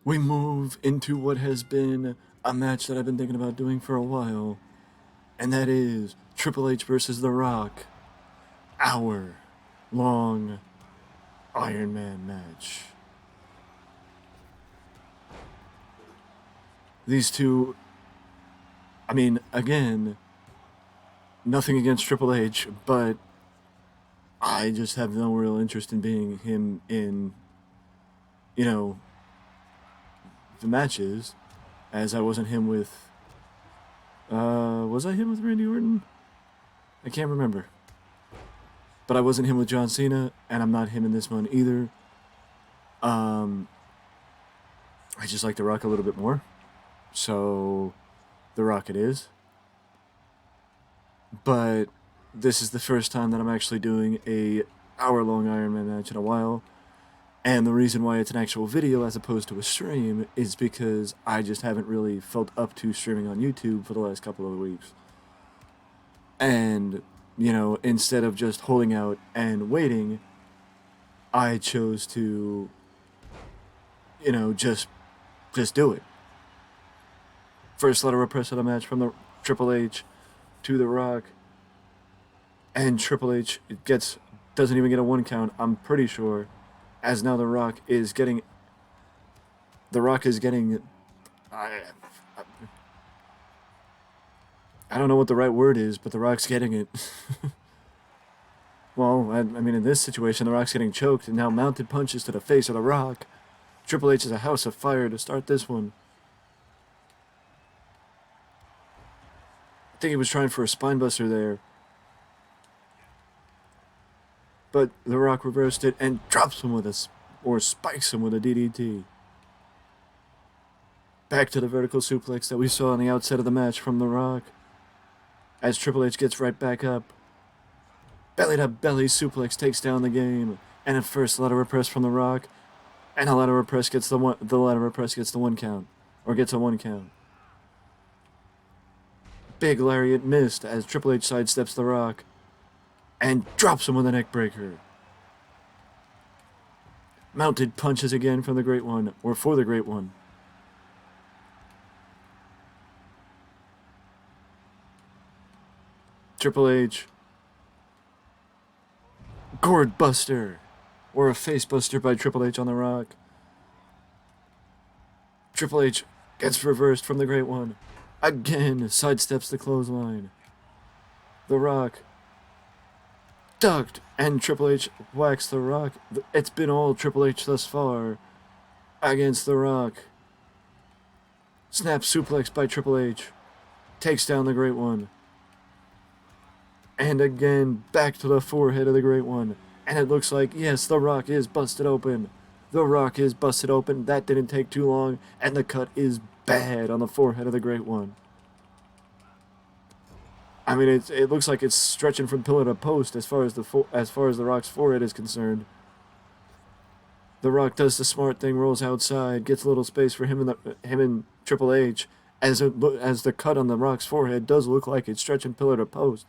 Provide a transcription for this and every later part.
we move into what has been a match that I've been thinking about doing for a while, and that is Triple H versus The Rock. Hour long Ironman match. These two, I mean, again, nothing against Triple H, but I just have no real interest in being him in, you know, the matches, as I wasn't him with. Was I him with Randy Orton? I can't remember. But I wasn't him with John Cena, and I'm not him in this one either. Um, I just like The Rock a little bit more. So, The Rock it is. But this is the first time that I'm actually doing a hour-long Iron Man match in a while. And the reason why it's an actual video as opposed to a stream is because I just haven't really felt up to streaming on YouTube for the last couple of weeks. And, instead of just holding out and waiting, I chose to, just do it. First letter of press of the match from the Triple H to The Rock. And Triple H doesn't even get a 1 count, I'm pretty sure. As now The Rock is getting. I don't know what the right word is, but The Rock's getting it. Well, I mean, in this situation, The Rock's getting choked, and now mounted punches to the face of The Rock. Triple H is a house of fire to start this one. I think he was trying for a spinebuster there. But The Rock reversed it and drops him or spikes him with a DDT. Back to the vertical suplex that we saw on the outset of the match from The Rock. As Triple H gets right back up. Belly to belly suplex takes down the game. And a first lateral press from The Rock. And a lateral press gets the 1 count. Or gets a 1 count. Big lariat missed as Triple H sidesteps The Rock. And drops him with a neck breaker. Mounted punches again from the Great One, or for the Great One. Triple H. Gourd Buster, or a face buster by Triple H on The Rock. Triple H gets reversed from the Great One. Again, sidesteps the clothesline. The Rock ducked, and Triple H whacks The Rock. It's been all Triple H thus far against The Rock. Snap suplex by Triple H. Takes down the Great One. And again, back to the forehead of the Great One. And it looks like, yes, The Rock is busted open. The Rock is busted open. That didn't take too long. And the cut is bad on the forehead of the Great One. I mean, it looks like it's stretching from pillar to post as far as the Rock's forehead is concerned. The Rock does the smart thing, rolls outside, gets a little space for him and Triple H, as the cut on the Rock's forehead does look like it's stretching pillar to post.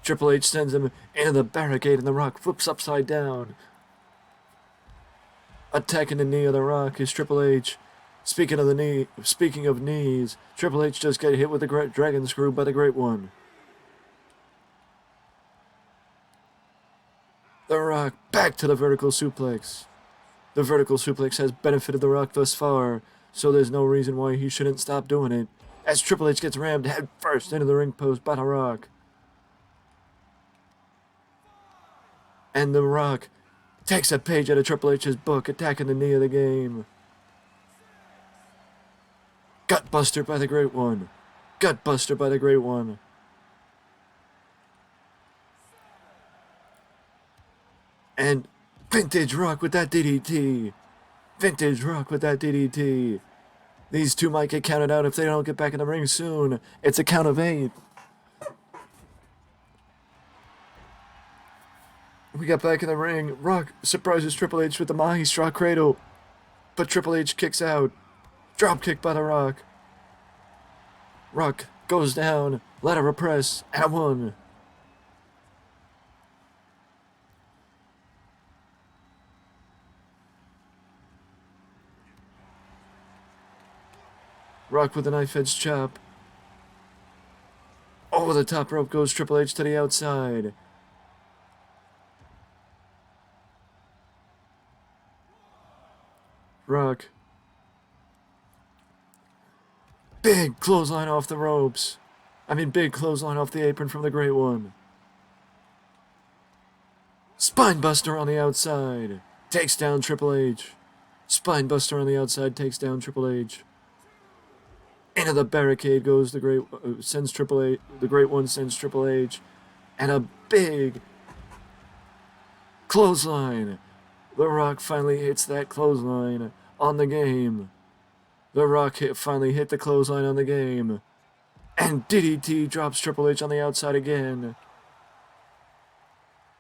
Triple H sends him into the barricade, and The Rock flips upside down. Attacking the knee of The Rock is Triple H. Speaking of knees, Triple H just got hit with the dragon screw by the Great One. The Rock back to the vertical suplex. The vertical suplex has benefited The Rock thus far, so there's no reason why he shouldn't stop doing it, as Triple H gets rammed head first into the ring post by The Rock. And The Rock takes a page out of Triple H's book, attacking the knee of the game. Gutbuster by the Great One. Gutbuster by the Great One. And Vintage Rock with that DDT. Vintage Rock with that DDT. These two might get counted out if they don't get back in the ring soon. It's a count of 8. We got back in the ring. Rock surprises Triple H with the Mahi Straw Cradle. But Triple H kicks out. Dropkick by The Rock. Rock goes down. Lateral press. And 1. Rock with a knife-edge chop. Over the top rope goes Triple H to the outside. Rock. Big clothesline off the ropes. Big clothesline off the apron from the Great One. Spinebuster on the outside. Takes down Triple H. Spinebuster on the outside takes down Triple H. Into the barricade goes the Great One sends Triple H. And a big clothesline. The Rock finally hits that clothesline on the game. The Rock finally hit the clothesline on the game. And DDT drops Triple H on the outside again.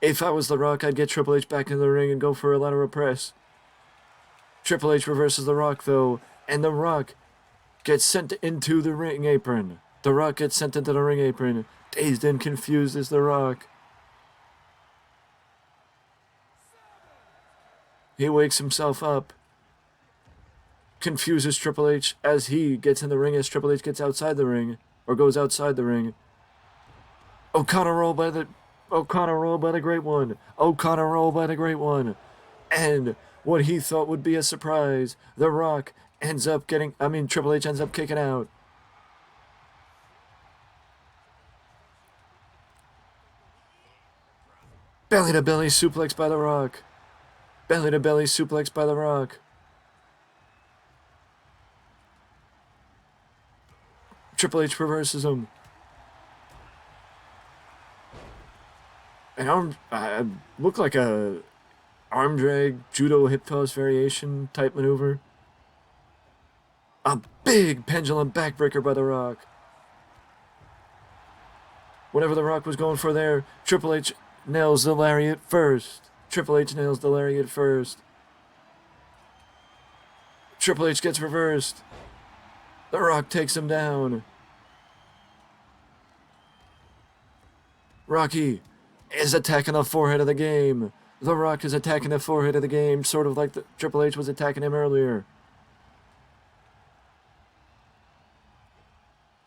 If I was The Rock, I'd get Triple H back in the ring and go for a lateral press. Triple H reverses The Rock, though, and The Rock gets sent into the ring apron. The Rock gets sent into the ring apron. Dazed and confused as The Rock. He wakes himself up. Confuses Triple H as he gets in the ring, as Triple H gets outside the ring, or goes outside the ring. O'Connor roll by the Great One. O'Connor roll by the Great One. And what he thought would be a surprise, The Rock ends up Triple H ends up kicking out. Belly to belly suplex by The Rock. Belly to belly suplex by The Rock. Triple H reverses him. An arm, looked like a arm drag, judo hip toss variation type maneuver. A big pendulum backbreaker by The Rock. Whatever The Rock was going for there, Triple H nails the lariat first. Triple H nails the lariat first. Triple H gets reversed. The Rock takes him down. Rocky is attacking the forehead of the game. The Rock is attacking the forehead of the game, sort of like Triple H was attacking him earlier.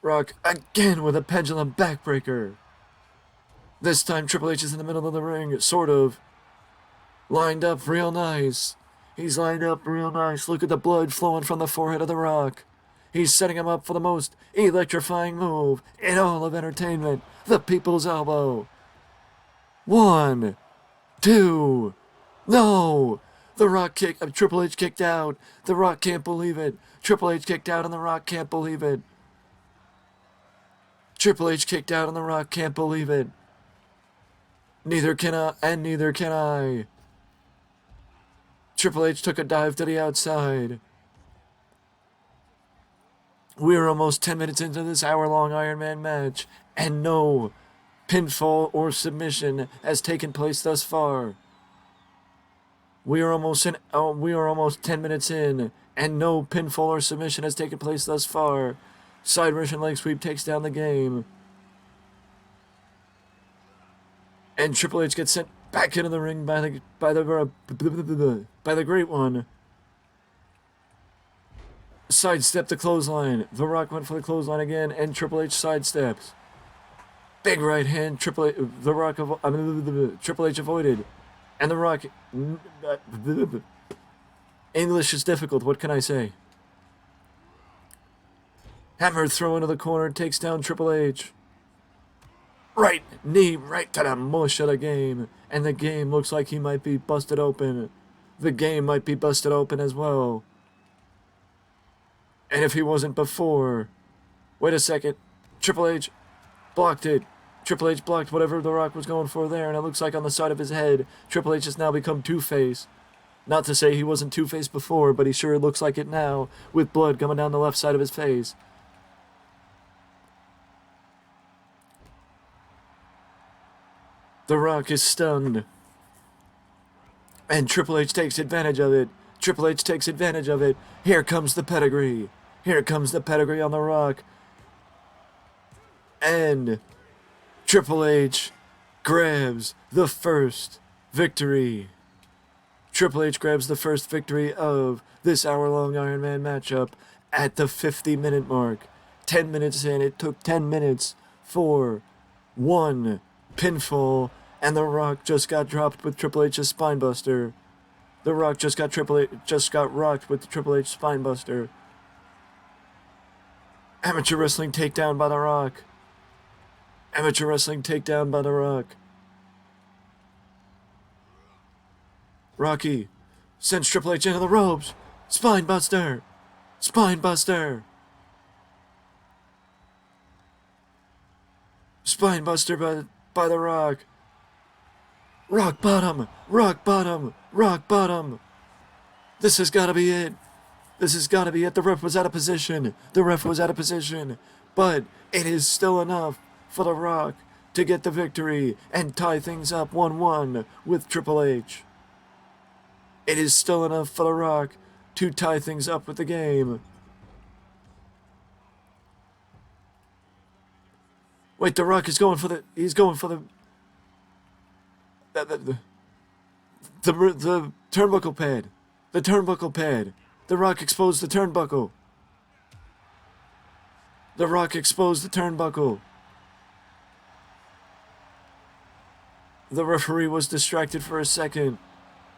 Rock again with a pendulum backbreaker. This time Triple H is in the middle of the ring, sort of. Lined up real nice. He's lined up real nice. Look at the blood flowing from the forehead of The Rock. He's setting him up for the most electrifying move in all of entertainment. The People's Elbow. 1, 2, no! The Rock Triple H kicked out. The Rock can't believe it. Triple H kicked out and The Rock can't believe it. Triple H kicked out and The Rock can't believe it. Neither can I, and neither can I. Triple H took a dive to the outside. We're almost 10 minutes into this hour-long Ironman match, and no pinfall or submission has taken place thus far. We are almost 10 minutes in, and no pinfall or submission has taken place thus far. Side Russian leg sweep takes down the game. And Triple H gets sent back into the ring by the Great One. Sidestep the clothesline. The Rock went for the clothesline again, and Triple H sidesteps. Big right hand. Triple H avoided, and The Rock. English is difficult. What can I say? Hammer throw into the corner takes down Triple H. Right knee right to the mush of the game, and the game looks like he might be busted open. The game might be busted open as well. And if he wasn't before... Wait a second. Triple H blocked it. Triple H blocked whatever The Rock was going for there, and it looks like on the side of his head, Triple H has now become Two-Face. Not to say he wasn't Two-Face before, but he sure looks like it now, with blood coming down the left side of his face. The Rock is stunned. And Triple H takes advantage of it. Triple H takes advantage of it. Here comes the pedigree. Here comes the pedigree on The Rock. And Triple H grabs the first victory. Triple H grabs the first victory of this hour-long Iron Man matchup at the 50-minute mark. 10 minutes in, it took 10 minutes for one pinfall, and The Rock just got dropped with Triple H's spinebuster. The Rock just got rocked with the Triple H spinebuster. Amateur wrestling takedown by The Rock. Amateur wrestling takedown by The Rock. Rocky sends Triple H into the ropes. Spinebuster. Spinebuster. Spinebuster by The Rock. Rock bottom. Rock bottom. Rock bottom. This has got to be it. This has got to be it. The ref was out of position. The ref was out of position. But it is still enough for The Rock to get the victory and tie things up 1-1 with Triple H. It is still enough for The Rock to tie things up with the game. Wait, The Rock is going for the... He's going for the turnbuckle pad. The turnbuckle pad. The Rock exposed the turnbuckle. The Rock exposed the turnbuckle. The referee was distracted for a second.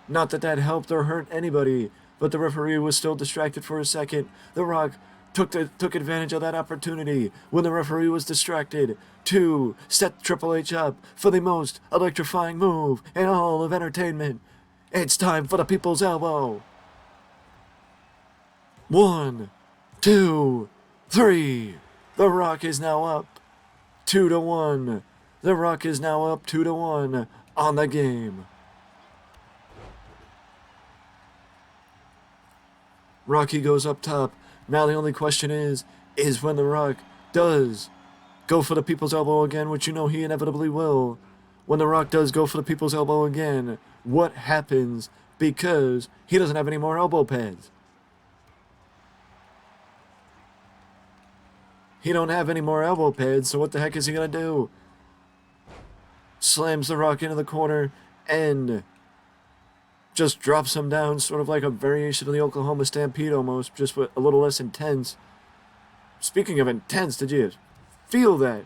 Not that that helped or hurt anybody, but the referee was still distracted for a second. The Rock took advantage of that opportunity when the referee was distracted to set Triple H up for the most electrifying move in all of entertainment. It's time for the People's Elbow. 1, 2, 3. The Rock is now up 2-1. The Rock is now up 2-1 on the game. Rocky goes up top. Now the only question is when The Rock does go for the People's Elbow again, which you know he inevitably will. When The Rock does go for the People's Elbow again, what happens? Because he doesn't have any more elbow pads. He don't have any more elbow pads, so what the heck is he gonna do? Slams The Rock into the corner and just drops him down, sort of like a variation of the Oklahoma Stampede almost, just a little less intense. Speaking of intense, did you feel that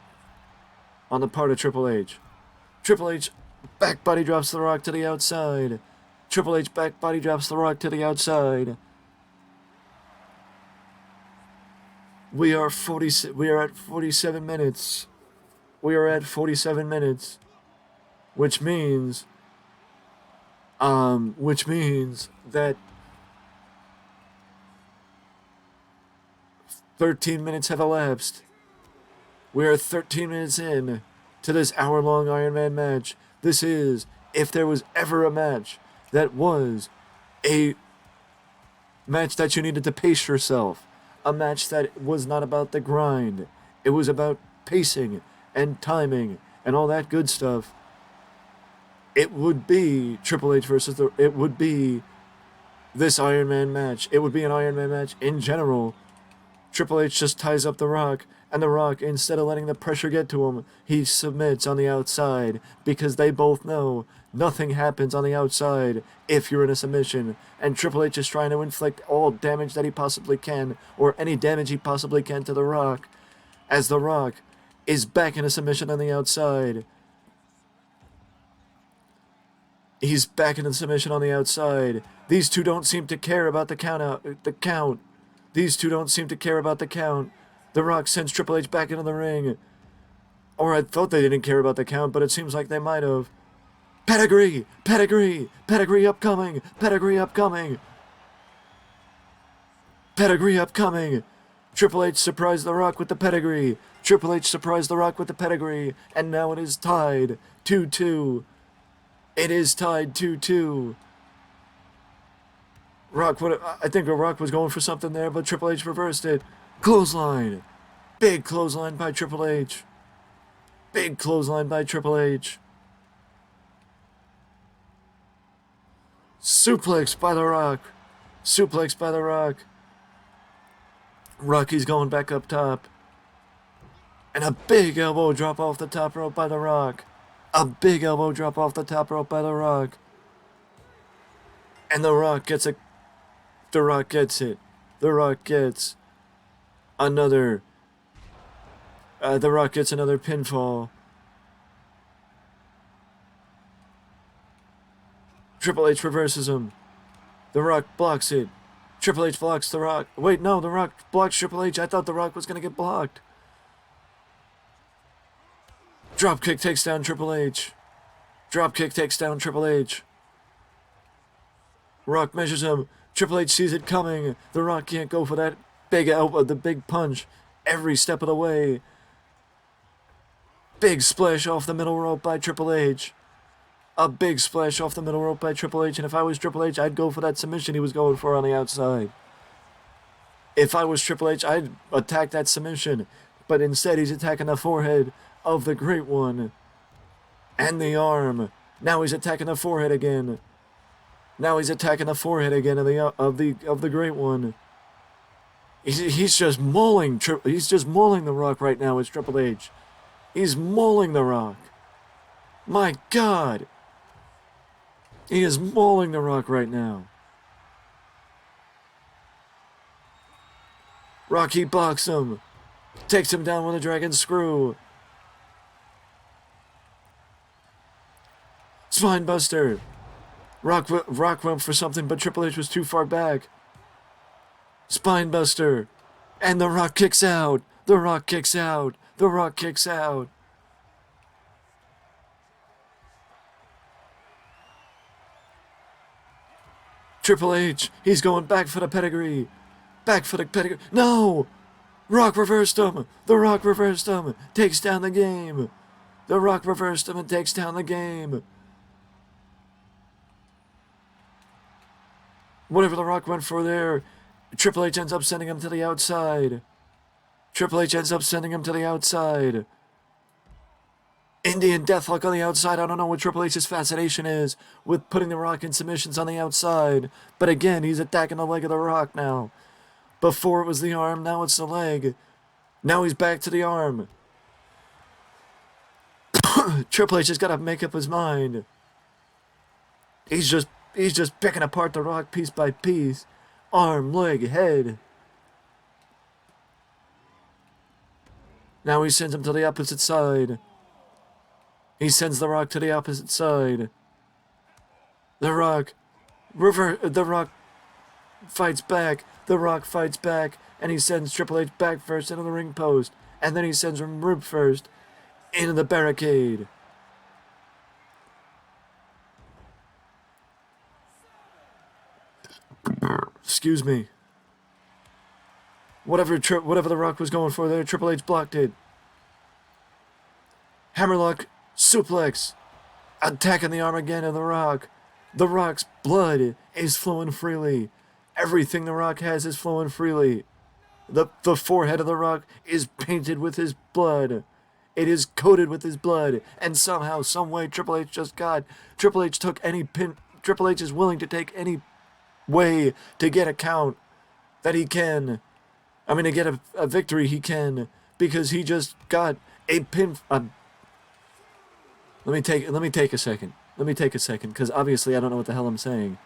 on the part of Triple H? Triple H back body drops The Rock to the outside. Triple H back body drops The Rock to the outside. We are at 47 minutes. We are at 47 minutes. Which means that 13 minutes have elapsed. We are 13 minutes in to this hour-long Ironman match. This is, if there was ever a match that was a match that you needed to pace yourself, a match that was not about the grind, it was about pacing and timing and all that good stuff, it would be Triple H versus it would be this Ironman match. It would be an Ironman match in general. Triple H just ties up The Rock, and The Rock, instead of letting the pressure get to him, he submits on the outside, because they both know nothing happens on the outside if you're in a submission, and Triple H is trying to inflict all damage that he possibly can, or any damage he possibly can to The Rock, as The Rock is back in a submission on the outside. He's back in the submission on the outside. These two don't seem to care about the count. These two don't seem to care about the count. The Rock sends Triple H back into the ring. Or I thought they didn't care about the count, but it seems like they might have. Pedigree! Pedigree! Pedigree upcoming! Pedigree upcoming! Pedigree upcoming! Triple H surprised The Rock with the pedigree. Triple H surprised The Rock with the pedigree. And now it is tied 2-2. It is tied 2-2. I think The Rock was going for something there, but Triple H reversed it. Clothesline. Big clothesline by Triple H. Big clothesline by Triple H. Suplex by The Rock. Suplex by The Rock. Rocky's going back up top. And a big elbow drop off the top rope by The Rock. A big elbow drop off the top rope by The Rock. And The Rock gets it. The Rock gets Another. The Rock gets another pinfall. Triple H reverses him. The Rock blocks it. Triple H blocks The Rock. Wait, no, The Rock blocks Triple H. I thought The Rock was going to get blocked. Dropkick takes down Triple H. Dropkick takes down Triple H. Rock measures him. Triple H sees it coming. The Rock can't go for that big elbow, the big punch every step of the way. Big splash off the middle rope by Triple H. A big splash off the middle rope by Triple H, and if I was Triple H, I'd go for that submission he was going for on the outside. If I was Triple H, I'd attack that submission, but instead he's attacking the forehead of the Great One. And the arm. Now he's attacking the forehead again. Now he's attacking the forehead again of the Great One. He's just mauling The Rock right now. It's Triple H. He's mauling The Rock. My God. He is mauling The Rock right now. Rocky blocks him. Takes him down with a dragon screw. Spinebuster. Rock went for something, but Triple H was too far back. Spinebuster. And The Rock kicks out. The Rock kicks out. The Rock kicks out. Triple H, he's going back for the pedigree. Back for the pedigree. No! Rock reversed him. The Rock reversed him. Takes down the game. The Rock reversed him and takes down the game. Whatever The Rock went for there, Triple H ends up sending him to the outside. Triple H ends up sending him to the outside. Indian Deathlock on the outside. I don't know what Triple H's fascination is with putting The Rock in submissions on the outside. But again, he's attacking the leg of The Rock now. Before it was the arm, now it's the leg. Now he's back to the arm. Triple H has got to make up his mind. He's just picking apart The Rock piece by piece. Arm, leg, head. Now he sends him to the opposite side. He sends The Rock to the opposite side. The Rock fights back. The Rock fights back. And he sends Triple H back first into the ring post. And then he sends him root first into the barricade. Excuse me. Whatever The Rock was going for there, Triple H blocked it. Hammerlock suplex. Attacking the arm again of The Rock. The Rock's blood is flowing freely. Everything The Rock has is flowing freely. The forehead of The Rock is painted with his blood. It is coated with his blood. And somehow, some way, Triple H is willing to take any way to get a count that he can. I mean, to get a victory he can. Because he just got a pin... Let me take a second. Because obviously I don't know what the hell I'm saying.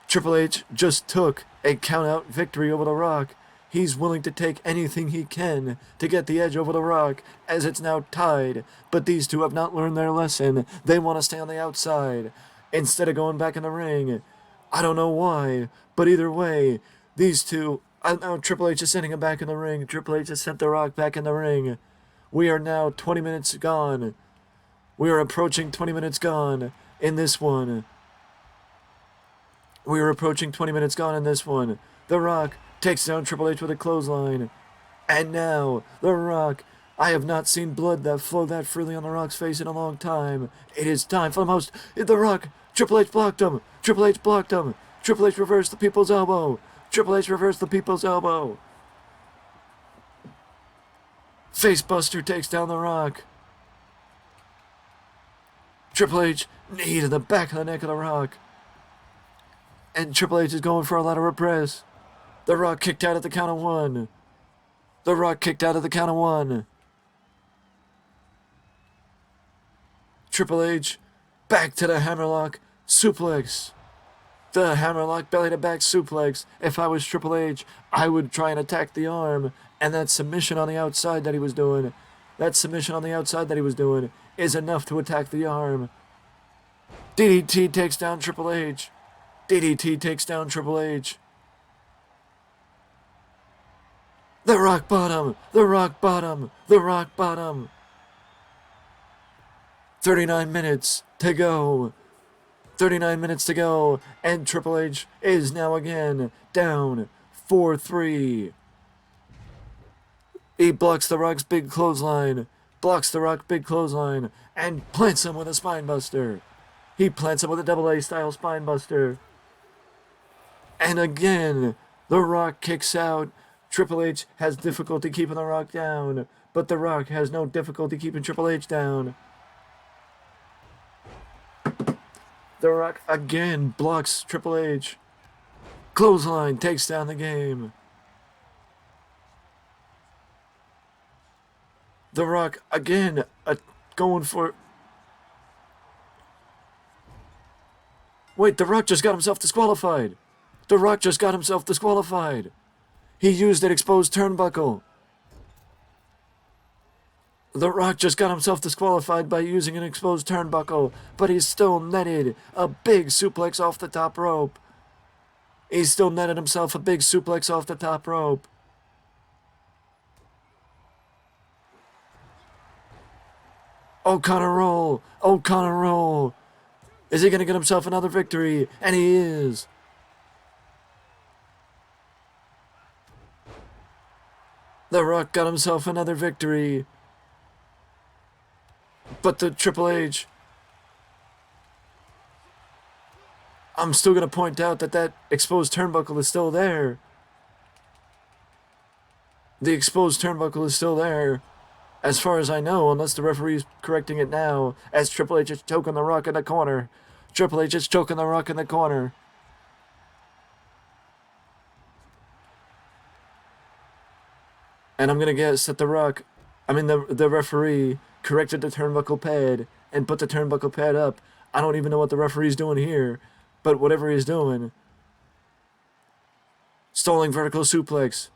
Triple H just took a count-out victory over The Rock. He's willing to take anything he can to get the edge over The Rock, as it's now tied. But these two have not learned their lesson. They want to stay on the outside instead of going back in the ring. I don't know why, but either way, these two... Now Triple H is sending him back in the ring. Triple H has sent The Rock back in the ring. We are now 20 minutes gone. We are approaching 20 minutes gone in this one. We are approaching 20 minutes gone in this one. The Rock takes down Triple H with a clothesline. And now, The Rock. I have not seen blood that flow that freely on The Rock's face in a long time. It is time for the most... The Rock. Triple H blocked him. Triple H blocked him. Triple H reversed the people's elbow. Triple H reversed the people's elbow. Facebuster takes down The Rock. Triple H knee to the back of the neck of The Rock. And Triple H is going for a lateral press. The Rock kicked out at the count of one. The Rock kicked out at the count of one. Triple H back to the hammerlock suplex. The hammerlock belly to back suplex. If I was Triple H, I would try and attack the arm. And that submission on the outside that he was doing, is enough to attack the arm. DDT takes down Triple H. DDT takes down Triple H. The rock bottom. The rock bottom. The rock bottom. 39 minutes to go. 39 minutes to go, and Triple H is now again down 4-3. He blocks The Rock's big clothesline, and plants him with a spinebuster. He plants him with a double A style spinebuster. And again, The Rock kicks out. Triple H has difficulty keeping The Rock down, but The Rock has no difficulty keeping Triple H down. The Rock again blocks Triple H. Clothesline takes down the game. The Rock again going for... Wait, The Rock just got himself disqualified. He used an exposed turnbuckle. The Rock just got himself disqualified by using an exposed turnbuckle, but he's still netted a big suplex off the top rope. O'Connor roll. Is he going to get himself another victory? And he is. The Rock got himself another victory. But the Triple H... I'm still going to point out that exposed turnbuckle is still there. The exposed turnbuckle is still there, as far as I know, unless the referee's correcting it now, as Triple H is choking The Rock in the corner. And I'm going to guess that the referee corrected the turnbuckle pad and put the turnbuckle pad up. I don't even know what the referee's doing here, but whatever he's doing. Stalling vertical suplex.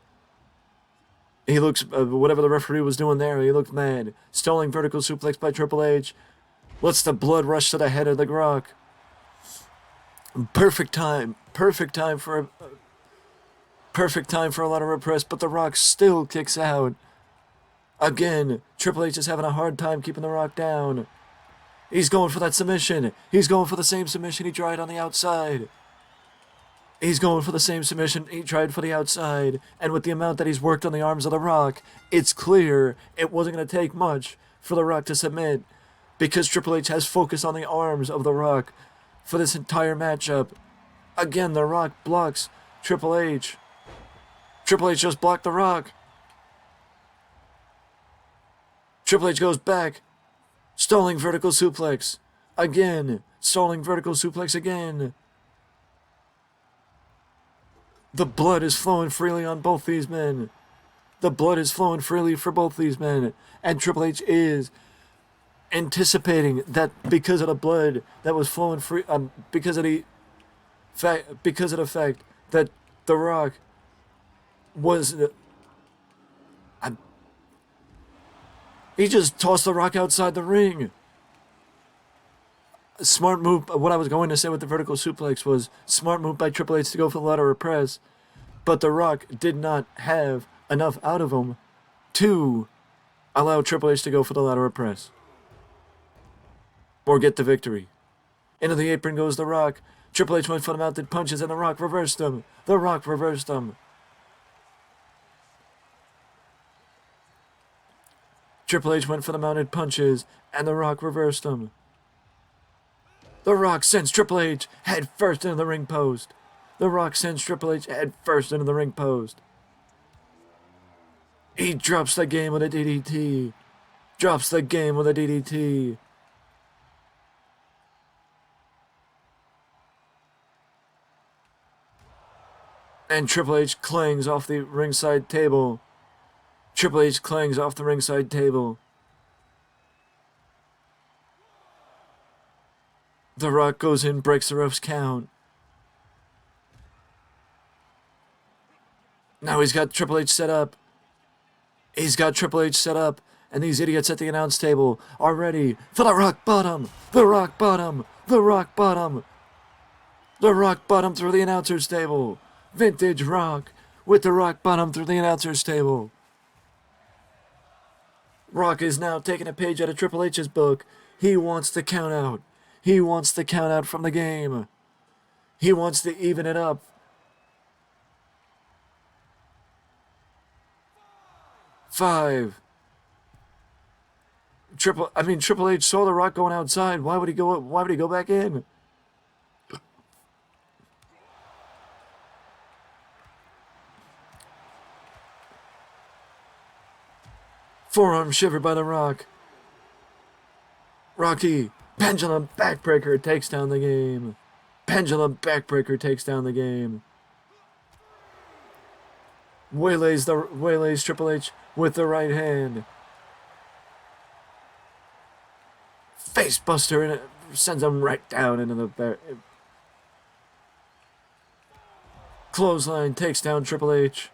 He looks, whatever the referee was doing there, he looked mad. Stalling vertical suplex by Triple H. Lets the blood rush to the head of the Rock. Perfect time for a lateral press, but the Rock still kicks out. Again, Triple H is having a hard time keeping the Rock down. He's going for that submission. He's going for the same submission he tried on the outside. And with the amount that he's worked on the arms of the Rock, it's clear it wasn't going to take much for the Rock to submit, because Triple H has focused on the arms of the Rock for this entire matchup. Again, the Rock blocks Triple H. Triple H just blocked the Rock. Triple H goes back. Stalling vertical suplex. Again. The blood is flowing freely on both these men. And Triple H is anticipating that because of the blood that was flowing free, because of the fact that the Rock was... he just tossed the Rock outside the ring. Smart move. What I was going to say with the vertical suplex was smart move by Triple H to go for the lateral press, but the Rock did not have enough out of him to allow Triple H to go for the lateral press or get the victory. Into the apron goes the Rock. Triple H went for the mounted punches, and the Rock reversed them. Triple H went for the mounted punches, and the Rock reversed them. The Rock sends Triple H head first into the ring post. He drops the game with a DDT. And Triple H clangs off the ringside table. The Rock goes in, breaks the ref's count. Now he's got Triple H set up. He's got Triple H set up. And these idiots at the announce table are ready for the rock bottom. The rock bottom. The rock bottom. The rock bottom through the announcer's table. Vintage Rock with the rock bottom through the announcer's table. Rock is now taking a page out of Triple H's book. He wants the count out. He wants the count out from the game. He wants to even it up. 5. Triple H saw the Rock going outside. Why would he go back in? Forearm shiver by the Rock. Rocky, pendulum backbreaker takes down the game. Pendulum backbreaker takes down the game. Waylays Triple H with the right hand. Face buster, and it sends him right down into the clothesline takes down Triple H.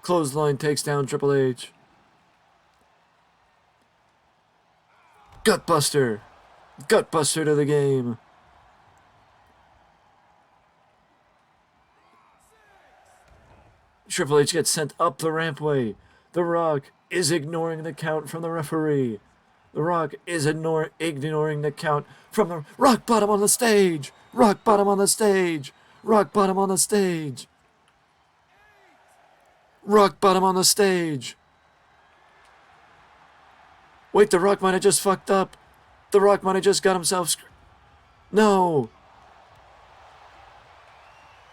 Clothesline takes down Triple H. Gutbuster. Gutbuster to the game. Triple H gets sent up the rampway. The Rock is ignoring the count from the referee. The Rock is ignoring the count from the rock bottom on the stage. Rock bottom on the stage. Rock bottom on the stage. Rock bottom on the stage. Wait, the Rock might have just fucked up. The Rock might have just got himself No.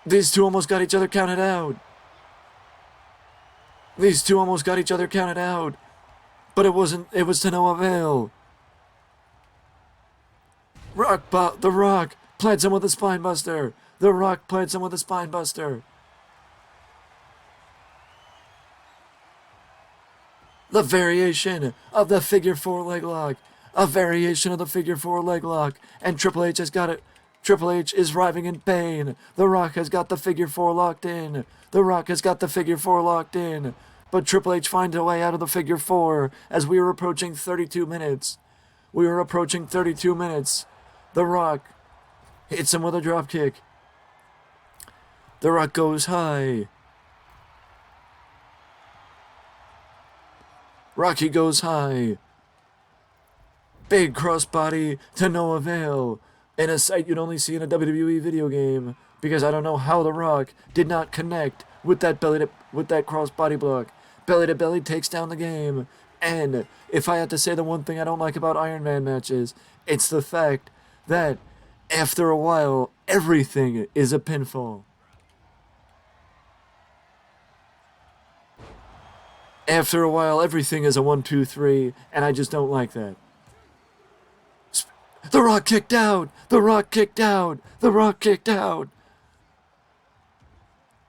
These two almost got each other counted out. These two almost got each other counted out. But it was to no avail. The Rock plants him with a spine buster. The Rock plants him with a spine buster. The variation of the figure 4 leg lock. A variation of the figure 4 leg lock. And Triple H has got it. Triple H is writhing in pain. The Rock has got the figure 4 locked in. The Rock has got the figure 4 locked in. But Triple H finds a way out of the figure 4 as we are approaching 32 minutes. We are approaching 32 minutes. The Rock hits him with a drop kick. The Rock goes high. Rocky goes high. Big crossbody to no avail. In a sight you'd only see in a WWE video game. Because I don't know how The Rock did not connect with that crossbody block. Belly to belly takes down the game. And if I had to say the one thing I don't like about Ironman matches, it's the fact that after a while, everything is a pinfall. After a while, everything is a 1, 2, 3, and I just don't like that. The Rock kicked out! The Rock kicked out! The Rock kicked out!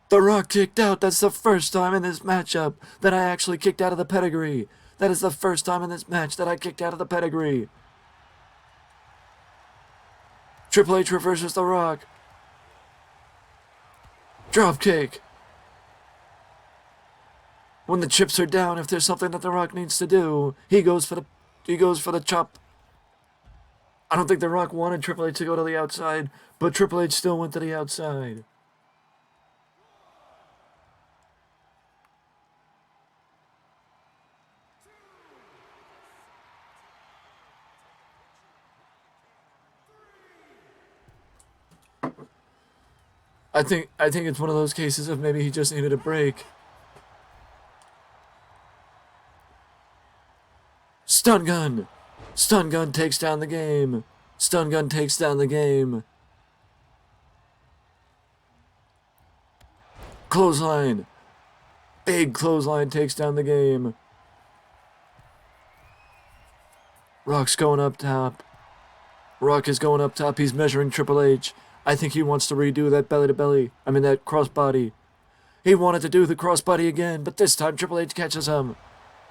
The Rock kicked out! That's the first time in this matchup that I actually kicked out of the pedigree. That is the first time in this match that I kicked out of the pedigree. Triple H reverses The Rock. Drop kick. When the chips are down, if there's something that The Rock needs to do, he goes for the chop. I don't think The Rock wanted Triple H to go to the outside, but Triple H still went to the outside. I think it's one of those cases of maybe he just needed a break. Stun gun! Stun gun takes down the game. Stun gun takes down the game. Clothesline. Big clothesline takes down the game. Rock's going up top. Rock is going up top. He's measuring Triple H. I think he wants to redo that belly to belly. That crossbody. He wanted to do the crossbody again, but this time Triple H catches him.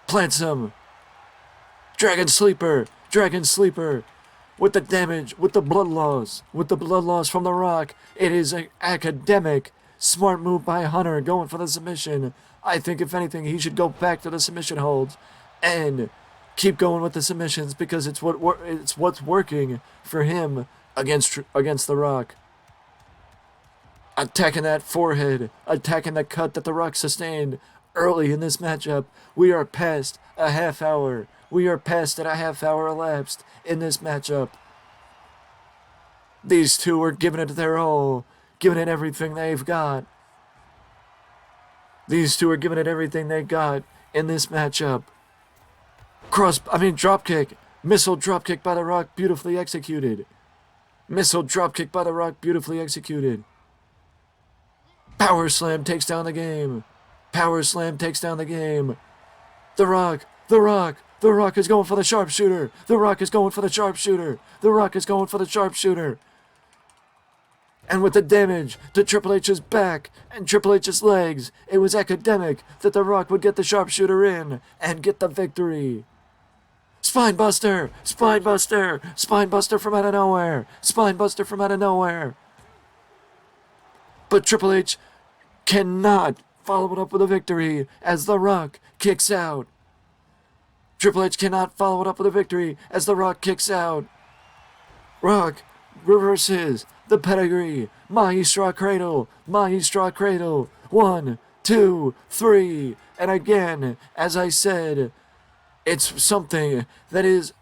Plants him. Dragon Sleeper. Dragon Sleeper. With the damage, with the blood loss from The Rock. It is an academic Smart move by Hunter, going for the submission. I think, if anything, he should go back to the submission holds and keep going with the submissions, because it's what's working for him against The Rock. Attacking that forehead, attacking the cut that The Rock sustained early in this matchup. We are past a half hour. We are past a half hour elapsed in this matchup. These two are giving it their all, giving it everything they've got. These two are giving it everything they got in this matchup. Dropkick. Missile dropkick by The Rock, beautifully executed. Missile dropkick by The Rock, beautifully executed. Power slam takes down the game. Power slam takes down the game. The Rock is going for the sharpshooter. The Rock is going for the sharpshooter. The Rock is going for the sharpshooter. And with the damage to Triple H's back and Triple H's legs, it was academic that The Rock would get the sharpshooter in and get the victory. Spinebuster! Spinebuster! Spinebuster from out of nowhere! Spinebuster from out of nowhere! But Triple H cannot follow it up with a victory as The Rock kicks out. Triple H cannot follow it up with a victory as The Rock kicks out. Rock reverses the pedigree. Maestro Cradle. Maestro Cradle. 1, 2, 3. And again, as I said, it's something that is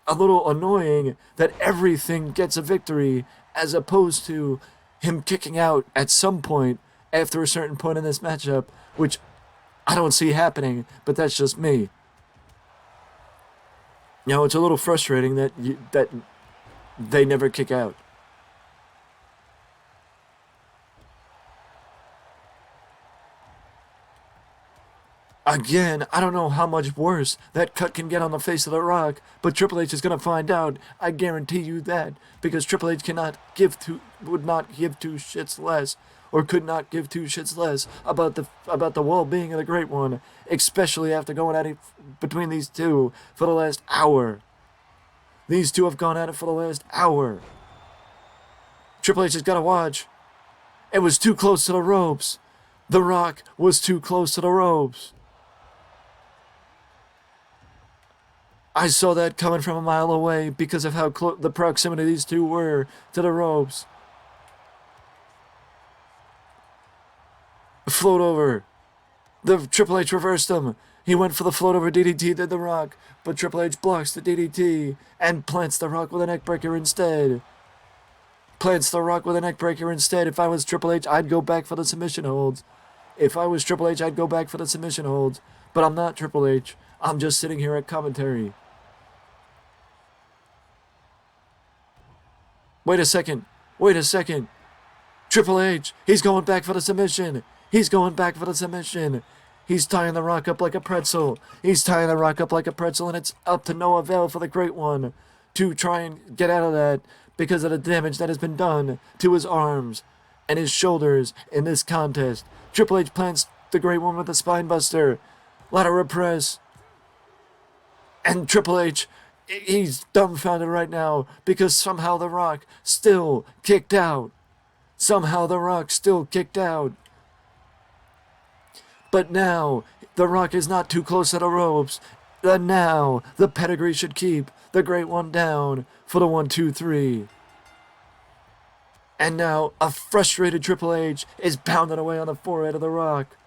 a little annoying that everything gets a victory, as opposed to him kicking out at some point after a certain point in this matchup, which I don't see happening, but that's just me. Now, it's a little frustrating that they never kick out. Again, I don't know how much worse that cut can get on the face of The Rock, but Triple H is going to find out. I guarantee you that, because Triple H would not give two shits less, or could not give two shits less about the well-being of the Great One, especially after going at it between these two for the last hour. These two have gone at it for the last hour. Triple H has got to watch. It was too close to the ropes. The Rock was too close to the ropes. I saw that coming from a mile away because of how the proximity these two were to the ropes. Float over. The Triple H reversed him. He went for the float over DDT, did The Rock, but Triple H blocks the DDT and plants The Rock with a neckbreaker instead. Plants The Rock with a neckbreaker instead. If I was Triple H, I'd go back for the submission holds. If I was Triple H, I'd go back for the submission holds. But I'm not Triple H. I'm just sitting here at commentary. Wait a second. Triple H, he's going back for the submission. He's tying The Rock up like a pretzel. And it's up to no avail for the Great One to try and get out of that because of the damage that has been done to his arms and his shoulders in this contest. Triple H plants the Great One with a spinebuster. Lateral press. And Triple H, he's dumbfounded right now because somehow The Rock still kicked out. But now, The Rock is not too close to the ropes. Now, the pedigree should keep the Great One down for the 1, 2, 3. And now, a frustrated Triple H is pounding away on the forehead of The Rock.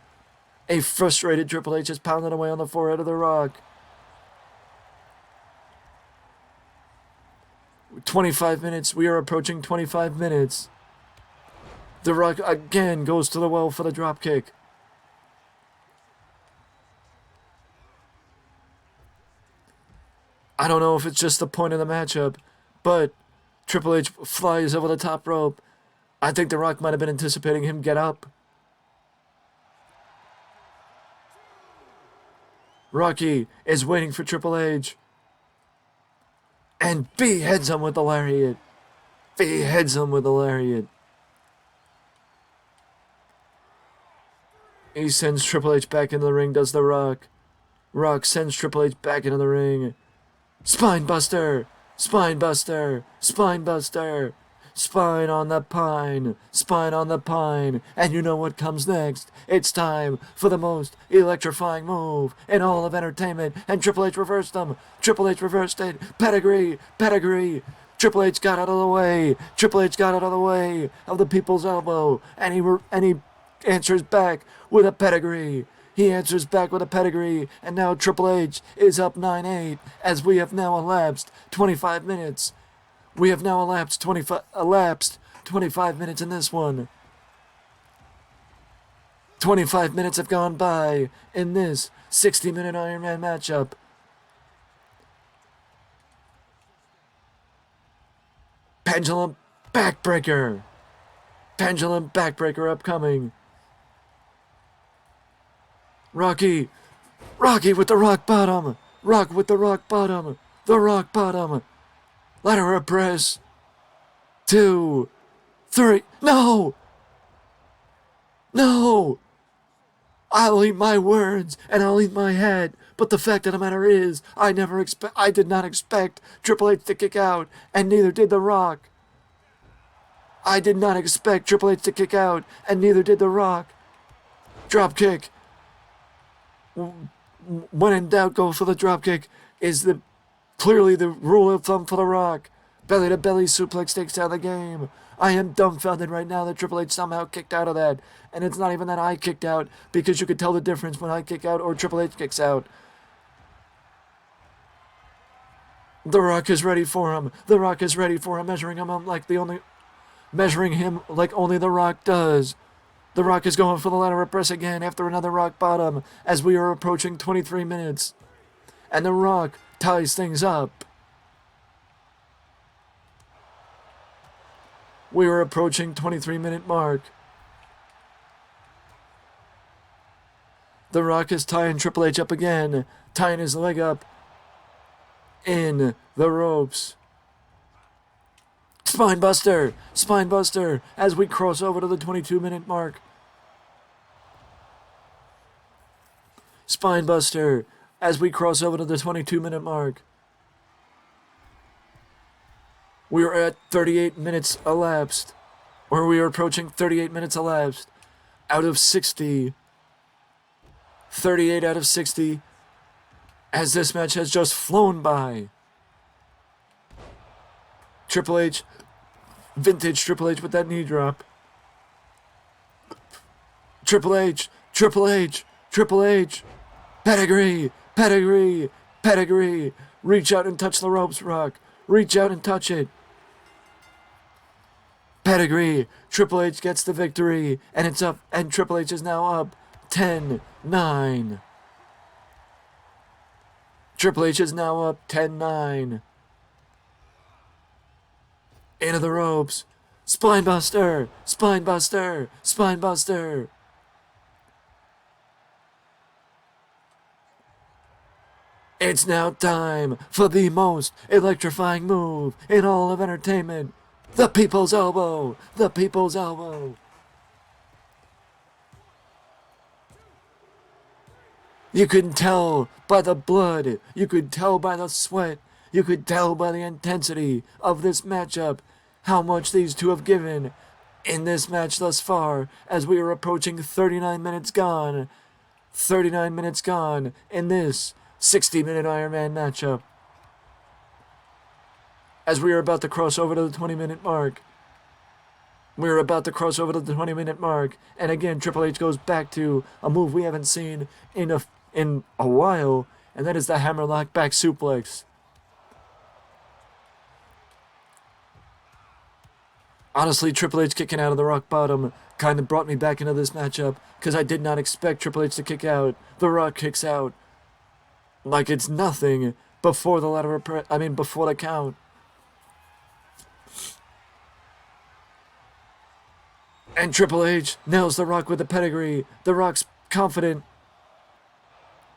25 minutes. We are approaching 25 minutes. The Rock again goes to the well for the dropkick. I don't know if it's just the point of the matchup, but Triple H flies over the top rope. I think The Rock might have been anticipating him get up. Rocky is waiting for Triple H. And beheads him with the lariat. He sends Triple H back into the ring, does The Rock. Rock sends Triple H back into the ring. Spinebuster. spine on the pine, spine on the pine. And you know what comes next? It's time for the most electrifying move in all of entertainment. And Triple H reversed them. Triple H reversed it. Pedigree, pedigree. Triple H got out of the way. Triple H got out of the way of the people's elbow. And he answers back with a pedigree. He answers back with a pedigree, and now Triple H is up 9-8 as we have now elapsed 25 minutes. We have now elapsed 25 minutes in this one. 25 minutes have gone by in this 60-minute Ironman matchup. Pendulum backbreaker. Pendulum backbreaker upcoming. Rocky with the rock bottom. Rock with the rock bottom. The rock bottom. Lateral press. 2, 3. No! No! I'll eat my words and I'll eat my head. But the fact of the matter is, I did not expect Triple H to kick out, and neither did The Rock. I did not expect Triple H to kick out, and neither did The Rock. Drop kick. When in doubt, go for the dropkick is clearly the rule of thumb for The Rock. Belly to belly suplex takes out the game. I am dumbfounded right now that Triple H somehow kicked out of that. And it's not even that I kicked out, because you could tell the difference when I kick out or Triple H kicks out. The Rock is ready for him. The Rock is ready for him, measuring him like only The Rock does. The Rock is going for the lateral press again after another rock bottom as we are approaching 23 minutes. And The Rock ties things up. We are approaching 23-minute mark. The Rock is tying Triple H up again, tying his leg up in the ropes. Spinebuster! Spinebuster! As we cross over to the 22-minute mark. Spinebuster! As we cross over to the 22-minute mark. We are at 38 minutes elapsed. Or we are approaching 38 minutes elapsed. Out of 60. 38 out of 60. As this match has just flown by. Triple H. Vintage Triple H with that knee drop. Triple H. Triple H. Triple H. Pedigree. Pedigree. Pedigree. Reach out and touch the ropes, Rock. Reach out and touch it. Pedigree. Triple H gets the victory. And it's up. And Triple H is now up 10-9. Triple H is now up 10-9. Into the ropes. Spinebuster. Spinebuster. Spinebuster. It's now time for the most electrifying move in all of entertainment. The People's Elbow. The People's Elbow. You could tell by the blood. You could tell by the sweat. You could tell by the intensity of this matchup how much these two have given in this match thus far, as we are approaching 39 minutes gone. 39 minutes gone in this 60-minute Ironman matchup. As we are about to cross over to the 20-minute mark. We're about to cross over to the 20-minute mark. And again, Triple H goes back to a move we haven't seen in a while, and that is the hammerlock back suplex. Honestly, Triple H kicking out of the rock bottom kind of brought me back into this matchup, because I did not expect Triple H to kick out. The Rock kicks out like it's nothing before before the count. And Triple H nails The Rock with the pedigree. The Rock's confident.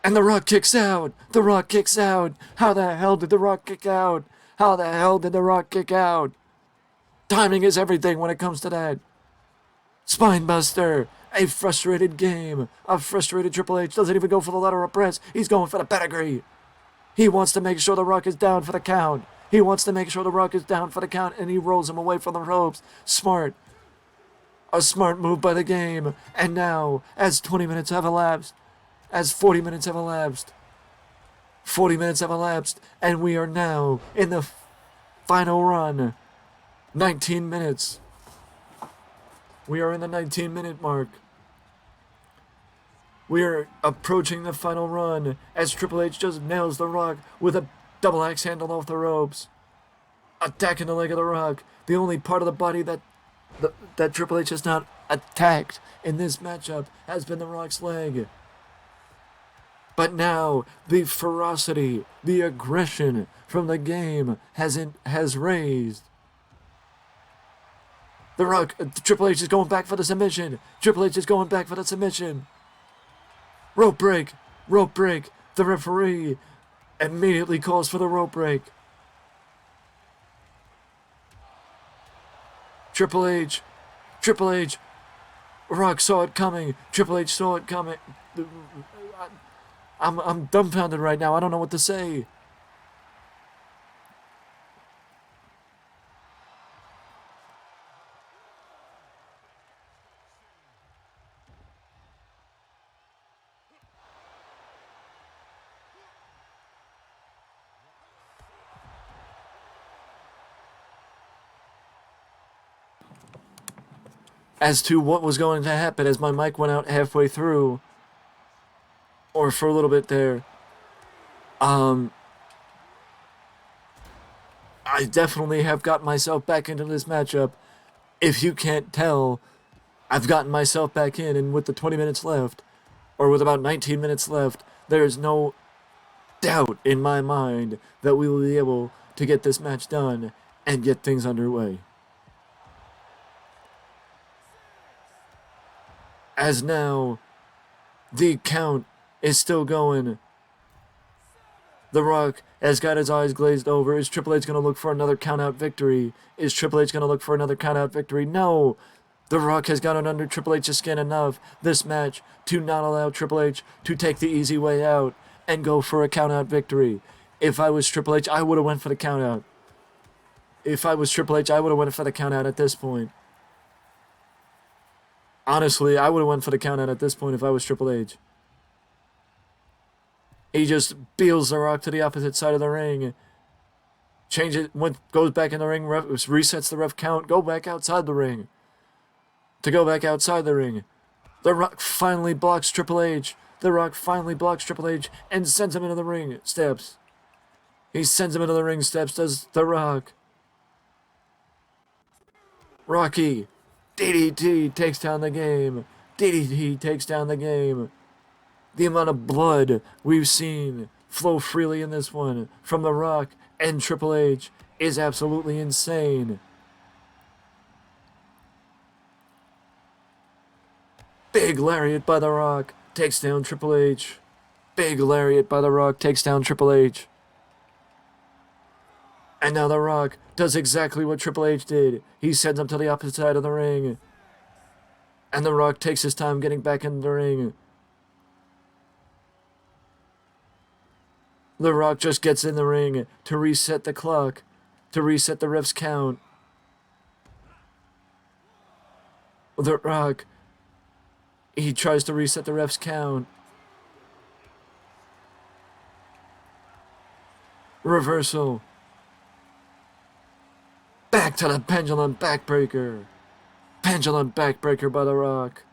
And The Rock kicks out. The Rock kicks out. How the hell did The Rock kick out? How the hell did The Rock kick out? Timing is everything when it comes to that. Spinebuster. A frustrated game. A frustrated Triple H doesn't even go for the lateral press. He's going for the pedigree. He wants to make sure The Rock is down for the count. He wants to make sure The Rock is down for the count, and he rolls him away from the ropes. Smart. A smart move by the game. And now, as 20 minutes have elapsed, as 40 minutes have elapsed, 40 minutes have elapsed, and we are now in the final run. 19 minutes. We are in the 19-minute mark. We are approaching the final run as Triple H just nails The Rock with a double axe handle off the ropes. Attacking the leg of The Rock. The only part of the body that Triple H has not attacked in this matchup has been The Rock's leg. But now, the ferocity, the aggression from the game has raised. The Rock, Triple H is going back for the submission. Triple H is going back for the submission. Rope break, rope break. The referee immediately calls for the rope break. Triple H, Rock saw it coming. Triple H saw it coming. I'm dumbfounded right now. I don't know what to say. As to what was going to happen as my mic went out halfway through, or for a little bit there, I definitely have got myself back into this matchup. If you can't tell, I've gotten myself back in, and with the 20 minutes left, or with about 19 minutes left, there's no doubt in my mind that we will be able to get this match done and get things underway. As now, the count is still going. The Rock has got his eyes glazed over. Is Triple H going to look for another count-out victory? Is Triple H going to look for another count-out victory? No! The Rock has gotten under Triple H's skin enough this match to not allow Triple H to take the easy way out and go for a count-out victory. If I was Triple H, I would have went for the count-out. If I was Triple H, I would have went for the count-out at this point. Honestly, I would have went for the count-out at this point if I was Triple H. He just beels The Rock to the opposite side of the ring. Goes back in the ring, resets the ref count, go back outside the ring. To go back outside the ring. The Rock finally blocks Triple H. The Rock finally blocks Triple H and sends him into the ring steps. He sends him into the ring steps, does The Rock. Rocky. DDT takes down the game. DDT takes down the game. The amount of blood we've seen flow freely in this one from The Rock and Triple H is absolutely insane. Big lariat by The Rock takes down Triple H. Big lariat by The Rock takes down Triple H. And now The Rock does exactly what Triple H did. He sends him to the opposite side of the ring. And The Rock takes his time getting back in the ring. The Rock just gets in the ring to reset the clock, to reset the ref's count. The Rock, he tries to reset the ref's count. Reversal. Back to the pendulum backbreaker. Pendulum backbreaker by The Rock.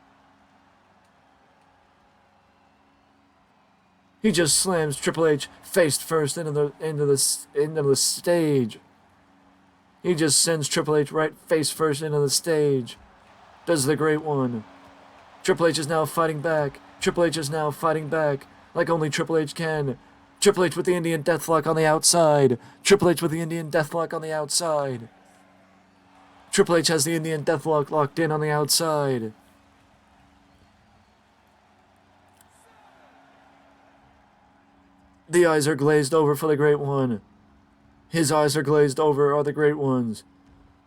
He just slams Triple H face first into the stage. He just sends Triple H right face first into the stage. Does the great one. Triple H is now fighting back. Triple H is now fighting back like only Triple H can. Triple H with the Indian Deathlock on the outside. Triple H with the Indian Deathlock on the outside. Triple H has the Indian Deathlock locked in on the outside. The eyes are glazed over for the Great One. His eyes are glazed over are the Great One's.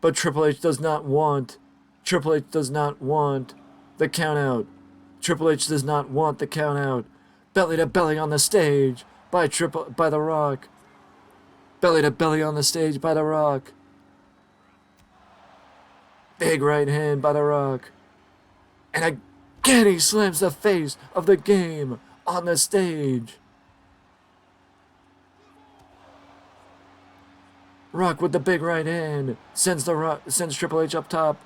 But Triple H does not want the count out. Triple H does not want the count out. Belly to belly on the stage by The Rock. Belly to belly on the stage by The Rock. Big right hand by The Rock. And again he slams the face of the game on the stage. Rock with the big right hand sends Triple H up top.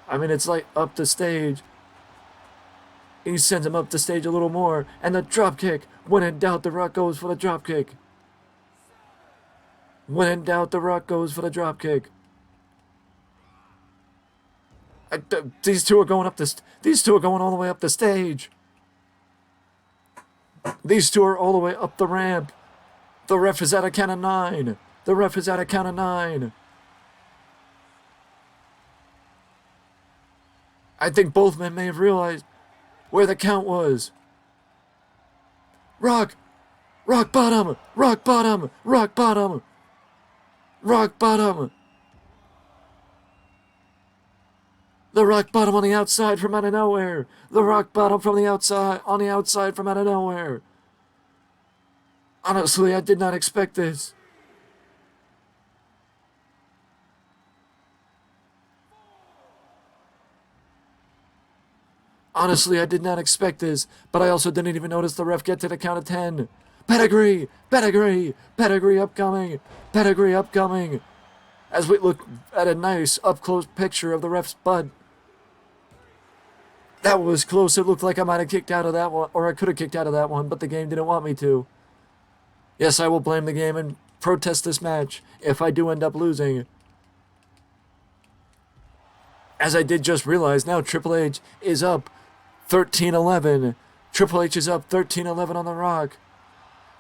I mean, it's like up the stage. He sends him up the stage a little more, and the drop kick. When in doubt, The Rock goes for the drop kick. When in doubt, The Rock goes for the drop kick. These two are going all the way up the stage. These two are all the way up the ramp. The ref is at a count of 9. The ref is at a count of 9. I think both men may have realized where the count was. Rock bottom, rock bottom, rock bottom, rock bottom. The rock bottom on the outside from out of nowhere. The rock bottom from the outside, on the outside from out of nowhere. Honestly, I did not expect this. Honestly, I did not expect this, but I also didn't even notice the ref get to the count of 10. Pedigree, pedigree, pedigree upcoming, pedigree upcoming. As we look at a nice up-close picture of the ref's butt. That was close. It looked like I might have kicked out of that one, or I could have kicked out of that one, but the game didn't want me to. Yes, I will blame the game and protest this match if I do end up losing. As I did just realize, now Triple H is up 13-11. Triple H is up 13-11 on The Rock.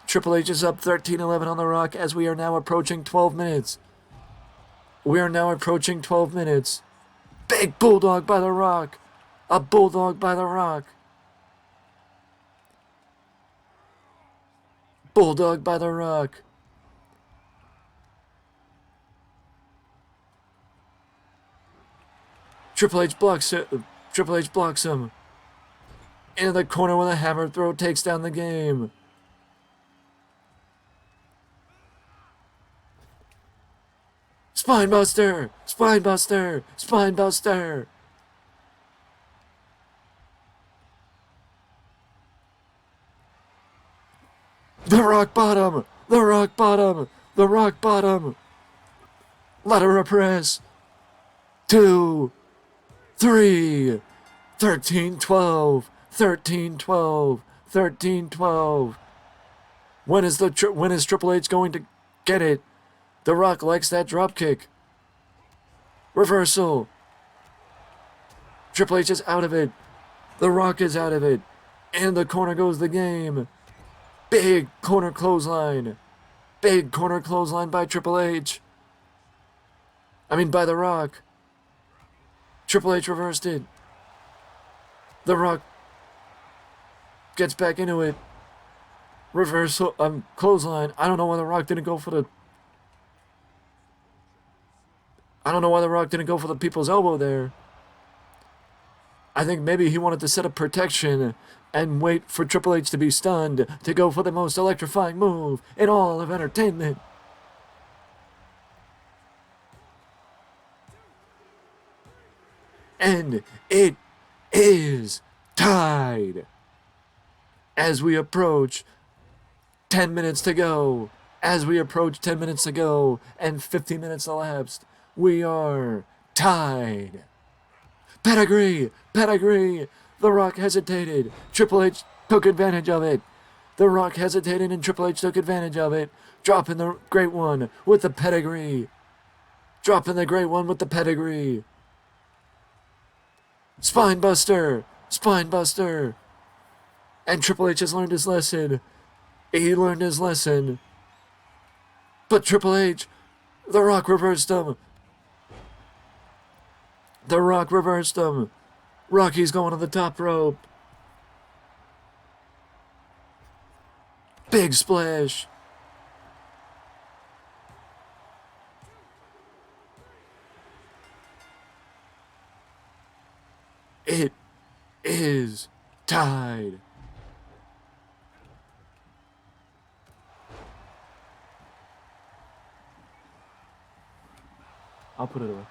Triple H is up 13-11 on The Rock as we are now approaching 12 minutes. We are now approaching 12 minutes. Big bulldog by The Rock. A bulldog by The Rock. Bulldog by The Rock. Triple H blocks it. Triple H blocks him. Into the corner with a hammer throw, takes down the game. Spinebuster! Spinebuster! Spinebuster! The rock bottom! The rock bottom! The rock bottom! Ladder press! 2, 3, 13-12, 13-12, 13-12. When is Triple H going to get it? The Rock likes that drop kick. Reversal. Triple H is out of it. The Rock is out of it. In the corner goes the game. Big corner clothesline. Big corner clothesline by Triple H. By The Rock. Triple H reversed it. The Rock gets back into it. Reversal, clothesline. I don't know why The Rock didn't go for the people's elbow there. I think maybe he wanted to set up protection and wait for Triple H to be stunned to go for the most electrifying move in all of entertainment. And it is tied as we approach 10 minutes to go. As we approach 10 minutes to go and 50 minutes elapsed, we are tied. Pedigree! Pedigree! The Rock hesitated. Triple H took advantage of it. The Rock hesitated and Triple H took advantage of it. Dropping the Great One with the pedigree. Dropping the Great One with the pedigree. Spinebuster! Spinebuster! And Triple H has learned his lesson. He learned his lesson. But Triple H, The Rock reversed him. The Rock reversed him. Rocky's going to the top rope. Big splash. It is tied. I'll put it away.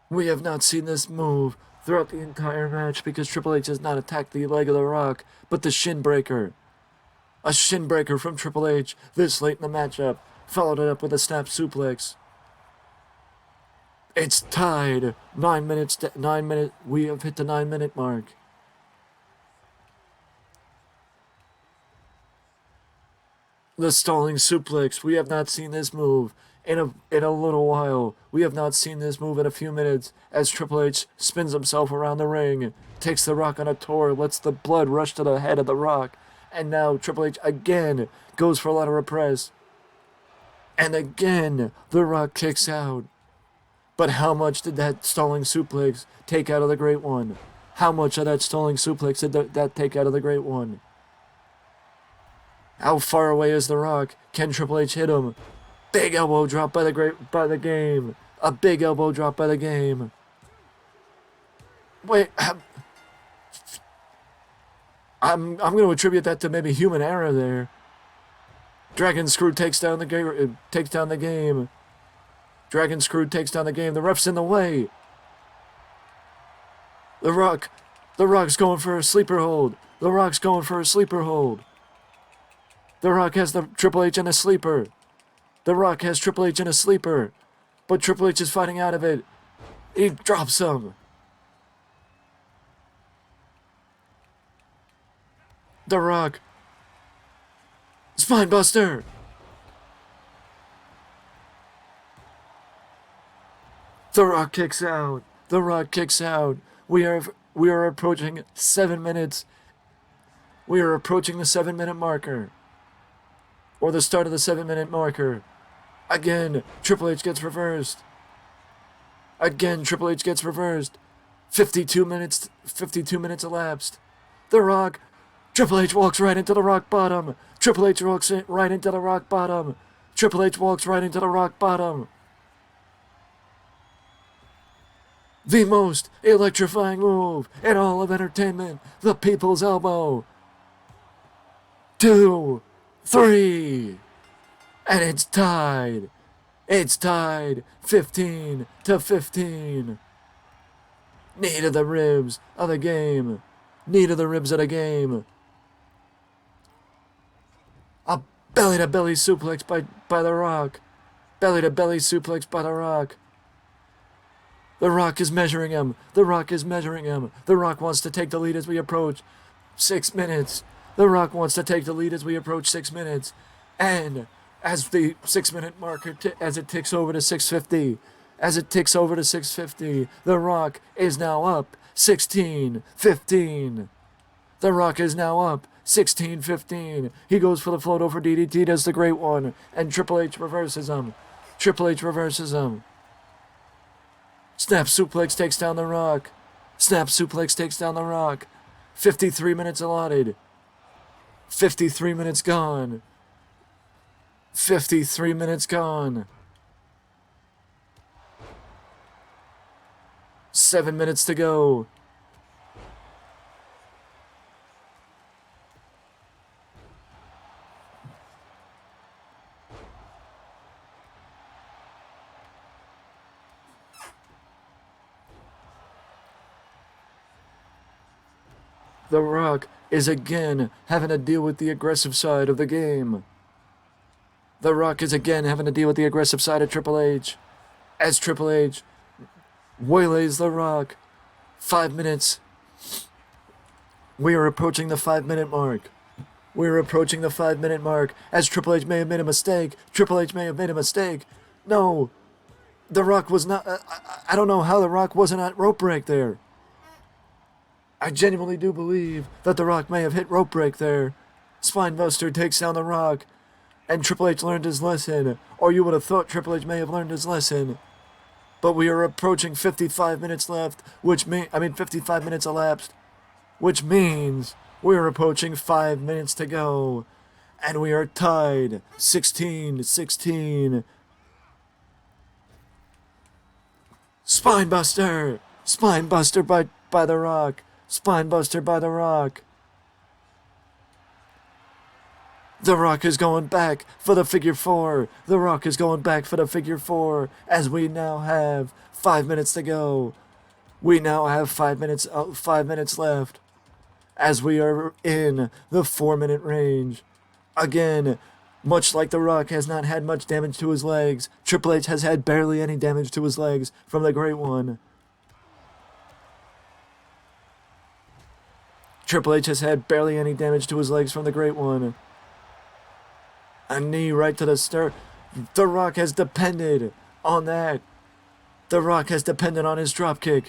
We have not seen this move throughout the entire match because Triple H has not attacked the leg of The Rock, but the shin breaker. A shin breaker from Triple H this late in the matchup, followed it up with a snap suplex. It's tied. 9 minutes. We have hit the 9-minute mark. The stalling suplex. We have not seen this move in a little while. We have not seen this move in a few minutes as Triple H spins himself around the ring, takes The Rock on a tour, lets the blood rush to the head of The Rock, and now Triple H again goes for a lateral press. And again, The Rock kicks out. But how much did that stalling suplex take out of the Great One? How much of that stalling suplex did that take out of the Great One? How far away is The Rock? Can Triple H hit him? Big elbow drop by the Game. A big elbow drop by the Game. Wait, I'm going to attribute that to maybe human error there. Dragon Screw takes down the Game. Dragon Screw takes down the Game. The ref's in the way. The Rock's going for a sleeper hold. The Rock's going for a sleeper hold. The Rock has the Triple H in a sleeper. The Rock has Triple H in a sleeper. But Triple H is fighting out of it. He drops him. The Rock. Spinebuster. The Rock kicks out. The Rock kicks out. We are approaching 7 minutes. We are approaching the 7-minute marker. Or the start of the 7-minute marker. Again, Triple H gets reversed. Again, Triple H gets reversed. 52 minutes elapsed. The Rock. Triple H walks right into the rock bottom. Triple H walks right into the rock bottom. Triple H walks right into the rock bottom. The most electrifying move in all of entertainment. The People's Elbow. 2, 3. And it's tied. It's tied. 15-15. Knee to the ribs of the Game. Knee to the ribs of the Game. A belly-to-belly suplex by The Rock. Belly-to-belly suplex by The Rock. The Rock is measuring him. The Rock is measuring him. The Rock wants to take the lead as we approach 6 minutes. The Rock wants to take the lead as we approach 6 minutes. And as the 6-minute marker, as it ticks over to 6:50, The Rock is now up 16-15. The Rock is now up 16-15. He goes for the float over DDT, does the Great One, and Triple H reverses him. Snap suplex takes down The Rock. 53 minutes allotted. 53 minutes gone. 53 minutes gone. 7 minutes to go. The Rock is again having to deal with the aggressive side of the Game. The Rock is again having to deal with the aggressive side of Triple H. As Triple H waylays The Rock. 5 minutes. We are approaching the 5-minute mark. As Triple H may have made a mistake. No. The Rock was not... I don't know how The Rock wasn't at rope break there. I genuinely do believe that The Rock may have hit rope break there. Spinebuster takes down The Rock. And Triple H learned his lesson. Or you would have thought Triple H may have learned his lesson. But we are approaching 55 minutes left. 55 minutes elapsed. Which means we are approaching 5 minutes to go. And we are tied 16-16. Spinebuster! Spinebuster by The Rock. Spinebuster by The Rock. The Rock is going back for the figure four. The Rock is going back for the figure four as we now have 5 minutes to go. We now have 5 minutes left as we are in the 4-minute range. Again, much like The Rock has not had much damage to his legs, Triple H has had barely any damage to his legs from the Great One. Triple H has had barely any damage to his legs from the Great One. A knee right to the sternum. The Rock has depended on that. The Rock has depended on his dropkick.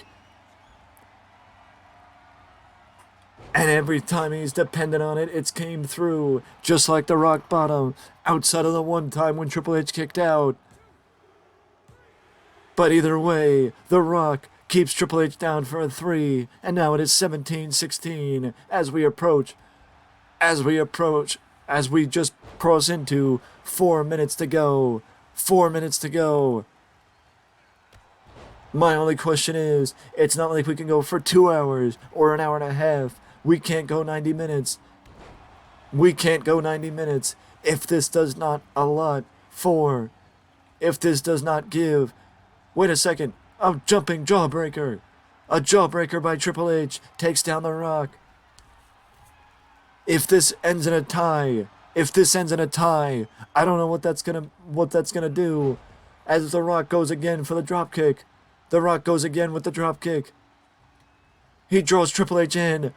And every time he's depended on it, it's came through. Just like the rock bottom, outside of the one time when Triple H kicked out. But either way, The Rock keeps Triple H down for a 3. And now it is 17-16 as we just cross into 4 minutes to go. 4 minutes to go. My only question is, it's not like we can go for 2 hours or an hour and a half. We can't go 90 minutes. We can't go 90 minutes if this does not allot for, if this does not give. Wait a second. A jumping jawbreaker. A jawbreaker by Triple H takes down The Rock. If this ends in a tie, I don't know what that's gonna do. As The Rock goes again for the dropkick. The Rock goes again with the dropkick. He draws Triple H in.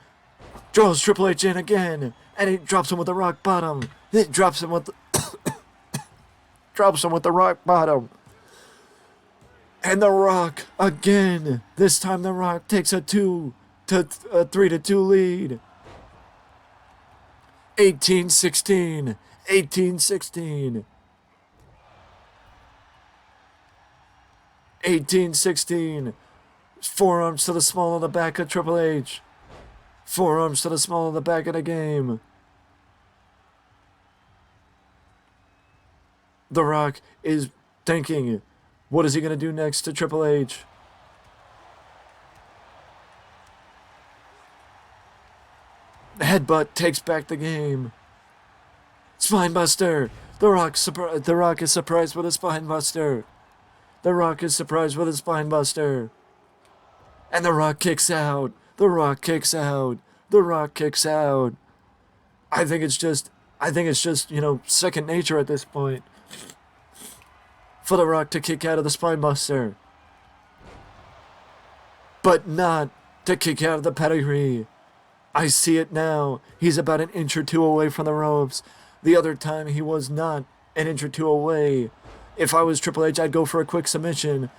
Draws Triple H in again. And he drops him with the rock bottom. He drops him with the rock bottom. And The Rock again. This time The Rock takes a 3-2 lead. 18-16. 18-16. 18-16. Forearms to the small of the back of Triple H. Forearms to the small of the back of the game. The Rock is thinking, what is he going to do next to Triple H? Headbutt takes back the game. Spinebuster. The Rock is surprised with a spinebuster. The Rock is surprised with a spinebuster. And The Rock kicks out. The Rock kicks out. The Rock kicks out. I think it's just, second nature at this point. For The Rock to kick out of the spinebuster. But not to kick out of the pedigree. I see it now. He's about an inch or two away from the ropes. The other time he was not an inch or two away. If I was Triple H, I'd go for a quick submission.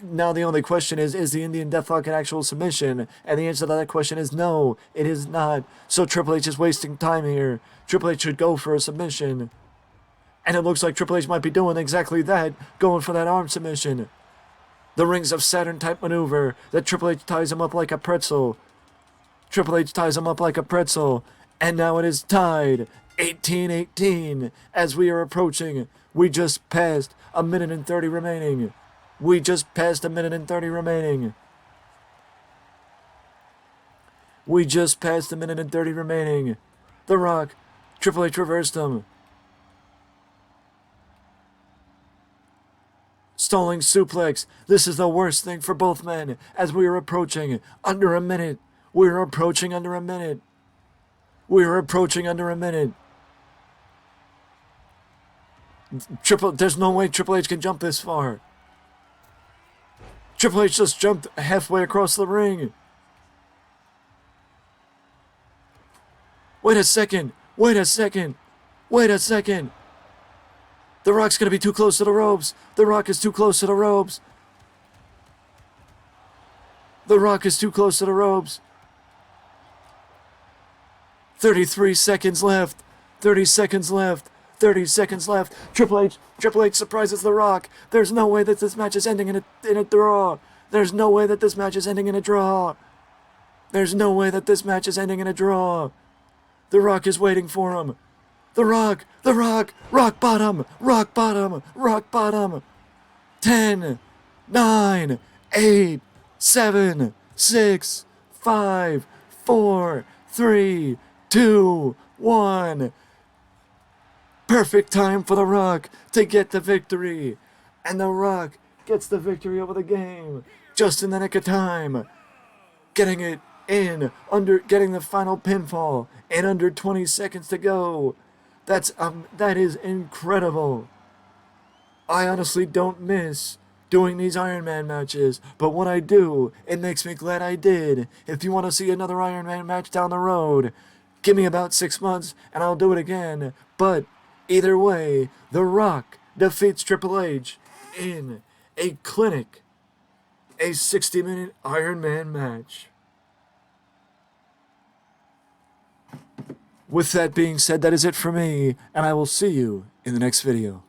Now the only question is the Indian Deathlock an actual submission? And the answer to that question is no, it is not. So Triple H is wasting time here. Triple H should go for a submission. And it looks like Triple H might be doing exactly that, going for that arm submission. The Rings of Saturn type maneuver that Triple H ties him up like a pretzel. And now it is tied. 18-18 as we are approaching. We just passed a minute and 30 remaining. The Rock, Triple H reversed him. Stalling suplex. This is the worst thing for both men as we are approaching under a minute. There's no way Triple H can jump this far. Triple H just jumped halfway across the ring. Wait a second. The Rock's gonna be too close to the ropes. The Rock is too close to the ropes. 33 seconds left. 30 seconds left. Triple H surprises The Rock. There's no way that this match is ending in a draw. The Rock is waiting for him. The Rock, rock bottom. 10, 9, 8, 7, 6, 5, 4, 3, 2, 1. Perfect time for The Rock to get the victory. And The Rock gets the victory over the game just in the nick of time. Getting it getting the final pinfall in under 20 seconds to go. That is incredible. I honestly don't miss doing these Ironman matches, but when I do, it makes me glad I did. If you want to see another Ironman match down the road, give me about 6 months and I'll do it again. But either way, The Rock defeats Triple H in a clinic, a 60-minute Ironman match. With that being said, that is it for me, and I will see you in the next video.